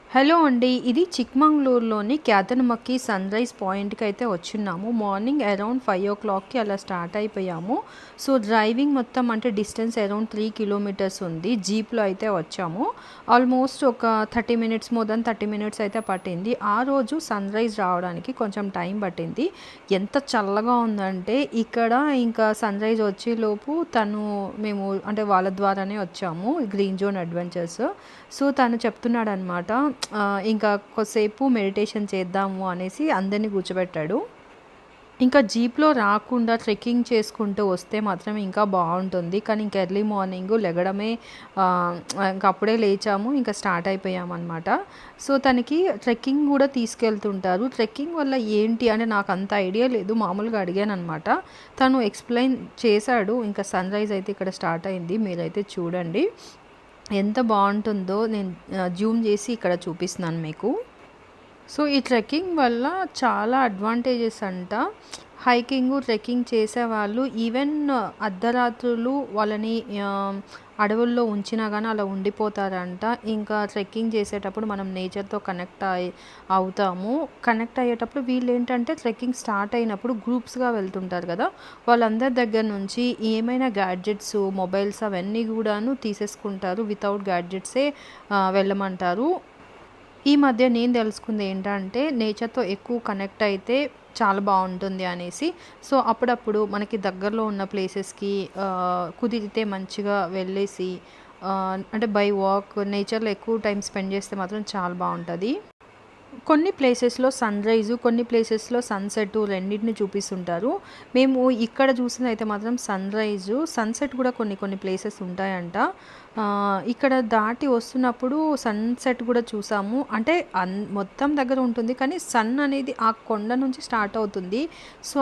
Hello అండి. ఇది చిక్మంగళూరులోని క్యాతనమక్కి sunrise పాయింట్‌కి అయితే వచ్చున్నాము. మార్నింగ్ అరౌండ్ 5:00కి అలా స్టార్ట్ అయిపోయాము. సో, డ్రైవింగ్ మొత్తం అంటే డిస్టెన్స్ అరౌండ్ 3 కిలోమీటర్స్ ఉంది. జీప్‌లో అయితే వచ్చాము. ఆల్మోస్ట్ ఒక 30 మినిట్స్, మోర్ దెన్ 30 మినిట్స్ అయితే పట్టింది. ఆ రోజు సన్‌రైజ్ రావడానికి కొంచెం టైం పట్టింది. ఎంత చల్లగా ఉందంటే ఇక్కడ ఇంకా సన్‌రైజ్ వచ్చేలోపు మేము అంటే వాళ్ళ ద్వారానే వచ్చాము. Green zone adventures. సో, తను చెప్తున్నాడనమాట. ఇంకా కొద్దిసేపు మెడిటేషన్ చేద్దాము అనేసి అందరిని కూర్చోబెట్టాడు. ఇంకా జీప్‌లో రాకుండా ట్రెక్కింగ్ చేసుకుంటూ వస్తే మాత్రం ఇంకా బావుంటుంది. కానీ ఇంక ఎర్లీ మార్నింగ్ లెగడమే ఇంక అప్పుడే లేచాము. ఇంకా స్టార్ట్ అయిపోయామనమాట. సో, తనకి ట్రెక్కింగ్ కూడా తీసుకెళ్తుంటారు. ట్రెక్కింగ్ వల్ల ఏంటి అంటే నాకు అంత ఐడియా లేదు. మామూలుగా అడిగాననమాట. తను ఎక్స్‌ప్లెయిన్ చేశాడు. ఇంకా సన్‌రైజ్ అయితే ఇక్కడ స్టార్ట్ అయింది. మీరైతే చూడండి. ఎంత బాగుంటుందో నేను జూమ్ చేసి ఇక్కడ చూపిస్తున్నాను మీకు. సో, ఈ ట్రెక్కింగ్ వల్ల చాలా అడ్వాంటేజెస్ అంట. హైకింగు, ట్రెక్కింగ్ చేసేవాళ్ళు ఈవెన్ అర్ధరాత్రులు వాళ్ళని అడవుల్లో ఉంచినా కానీ అలా ఉండిపోతారంట. ఇంకా ట్రెక్కింగ్ చేసేటప్పుడు మనం నేచర్‌తో అవుతాము. కనెక్ట్ అయ్యేటప్పుడు వీళ్ళేంటంటే ట్రెక్కింగ్ స్టార్ట్ అయినప్పుడు గ్రూప్స్‌గా వెళ్తుంటారు కదా! వాళ్ళందరి దగ్గర నుంచి ఏమైనా గ్యాడ్జెట్స్, మొబైల్స్ అవన్నీ కూడాను తీసేసుకుంటారు. వితౌట్ గ్యాడ్జెట్సే వెళ్ళమంటారు. ఈ మధ్య నేను తెలుసుకుంది ఏంటంటే నేచర్‌తో ఎక్కువ కనెక్ట్ అయితే చాలా బావుంటుంది అనేసి. సో, అప్పుడప్పుడు మనకి దగ్గరలో ఉన్న ప్లేసెస్‌కి కుదిరితే మంచిగా వెళ్ళేసి అంటే బై వాక్ నేచర్‌లో ఎక్కువ టైం స్పెండ్ చేస్తే మాత్రం చాలా బావుంటది. కొన్ని ప్లేసెస్‌లో సన్‌రైజు, కొన్ని ప్లేసెస్‌లో సన్‌సెట్టు రెండిటిని చూపిస్తుంటారు. మేము ఇక్కడ చూసిందైతే మాత్రం సన్‌రైజు, సన్‌సెట్ కూడా కొన్ని కొన్ని ప్లేసెస్ ఉంటాయంట. ఇక్కడ దాటి వస్తున్నప్పుడు సన్‌సెట్ కూడా చూసాము. అంటే మొత్తం దగ్గర ఉంటుంది. కానీ సన్ అనేది ఆ కొండ నుంచి స్టార్ట్ అవుతుంది. సో,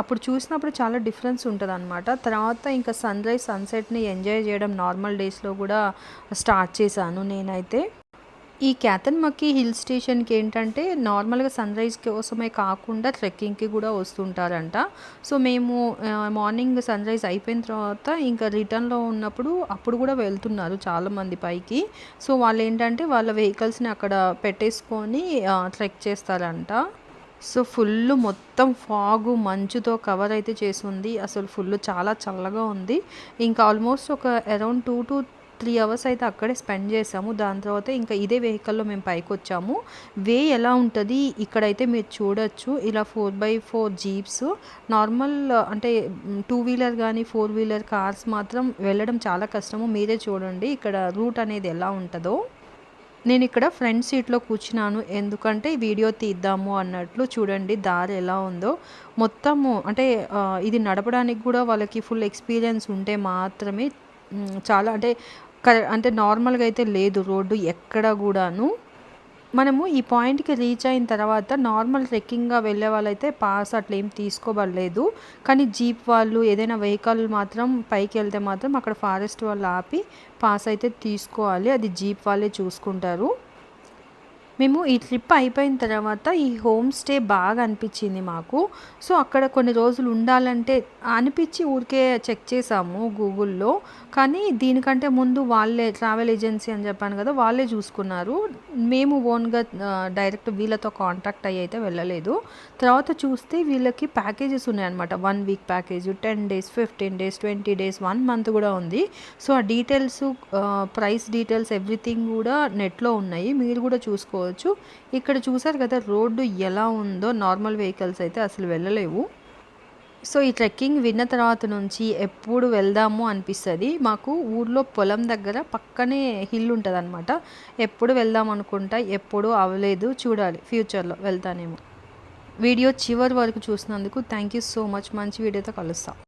అప్పుడు చూసినప్పుడు చాలా డిఫరెన్స్ ఉంటదనమాట. తర్వాత ఇంకా సన్‌రైజ్, సన్‌సెట్‌ని ఎంజాయ్ చేయడం నార్మల్ డేస్‌లో కూడా స్టార్ట్ చేశాను నేనైతే. ఈ క్యాతన్మక్కి హిల్ స్టేషన్‌కి ఏంటంటే నార్మల్‌గా సన్‌రైజ్ కోసమే కాకుండా ట్రెక్కింగ్‌కి కూడా వస్తుంటారంట. సో, మేము మార్నింగ్ సన్‌రైజ్ అయిపోయిన తర్వాత ఇంకా రిటర్న్‌లో ఉన్నప్పుడు అప్పుడు కూడా వెళ్తున్నారు చాలామంది పైకి. సో, వాళ్ళేంటంటే వాళ్ళ వెహికల్స్‌ని అక్కడ పెట్టేసుకొని ట్రెక్ చేస్తారంట. సో, ఫుల్లు మొత్తం ఫాగు, మంచుతో కవర్ అయితే చేసుంది. అసలు ఫుల్లు చాలా చల్లగా ఉంది. ఇంకా ఆల్మోస్ట్ ఒక అరౌండ్ 2-3 అవర్స్ అయితే అక్కడే స్పెండ్ చేసాము. దాని తర్వాత ఇంకా ఇదే వెహికల్‌లో మేము పైకొచ్చాము. వే ఎలా ఉంటది ఇక్కడైతే మీరు చూడొచ్చు. ఇలా 4x4 జీప్స్ నార్మల్ అంటే 2 వీలర్ గానీ, 4 వీలర్ కార్స్ మాత్రం వెళ్ళడం చాలా కష్టము. మీరే చూడండి ఇక్కడ రూట్ అనేది ఎలా ఉంటదో. నేనిక్కడ ఫ్రంట్ సీట్‌లో కూర్చున్నాను. ఎందుకంటే వీడియో తీద్దాము అన్నట్లు. చూడండి దారి ఎలా ఉందో. మొత్తము అంటే ఇది నడపడానికి కూడా వాళ్ళకి ఫుల్ ఎక్స్‌పీరియన్స్ ఉంటే మాత్రమే చాలా అంటే నార్మల్‌గా అయితే లేదు రోడ్డు ఎక్కడ గూడాను. మనము ఈ పాయింట్‌కి రీచ్ అయిన తర్వాత నార్మల్ ట్రెక్కింగ్‌గా వెళ్ళే వాళ్ళైతే పాస్ అట్లా ఏం తీసుకోబడలేదు. కానీ జీప్ వాళ్ళు ఏదైనా వెహికల్ మాత్రం పైకెళ్తే మాత్రం అక్కడ ఫారెస్ట్ వాళ్ళు ఆపి పాస్ అయితే తీసుకోవాలి. అది జీప్ వాళ్ళే చూసుకుంటారు. మేము ఈ ట్రిప్ అయిపోయిన తర్వాత ఈ హోమ్ స్టే బాగా అనిపించింది మాకు. సో, అక్కడ కొన్ని రోజులు ఉండాలంటే అనిపించి ఊరికే చెక్ చేసాము గూగుల్‌లో. కానీ దీనికంటే ముందు వాళ్ళే ట్రావెల్ ఏజెన్సీ అని చెప్పాను కదా! వాళ్ళే చూసుకున్నారు. మేము ఓన్‌గా డైరెక్ట్ వీళ్ళతో కాంటాక్ట్ అయ్యి అయితే వెళ్ళలేదు. తర్వాత చూస్తే వీళ్ళకి ప్యాకేజెస్ ఉన్నాయన్నమాట. 1 week package, 10 days, 15 days, 20 days, 1 month కూడా ఉంది. సో, ఆ డీటెయిల్స్ ప్రైస్ డీటెయిల్స్ ఎవ్రీథింగ్ కూడా నెట్‌లో ఉన్నాయి. మీరు కూడా చూసుకోవచ్చు. ఇక్కడ చూసారు కదా రోడ్డు ఎలా ఉందో. నార్మల్ వెహికల్స్ అయితే అసలు వెళ్ళలేవు. సో, ఈ ట్రెక్కింగ్ విన్న తర్వాత నుంచి ఎప్పుడు వెళ్దాము అనిపిస్తది. మాకు ఊర్లో పొలం దగ్గర పక్కనే హిల్ ఉంటదనమాట. ఎప్పుడు వెళ్దాం అనుకుంటా, ఎప్పుడూ అవ్వలేదు. చూడాలి ఫ్యూచర్‌లో వెళ్తానేమో. వీడియో చివరి వరకు చూసినందుకు థ్యాంక్ యూ సో మచ్. మంచి వీడియోతో కలుస్తా.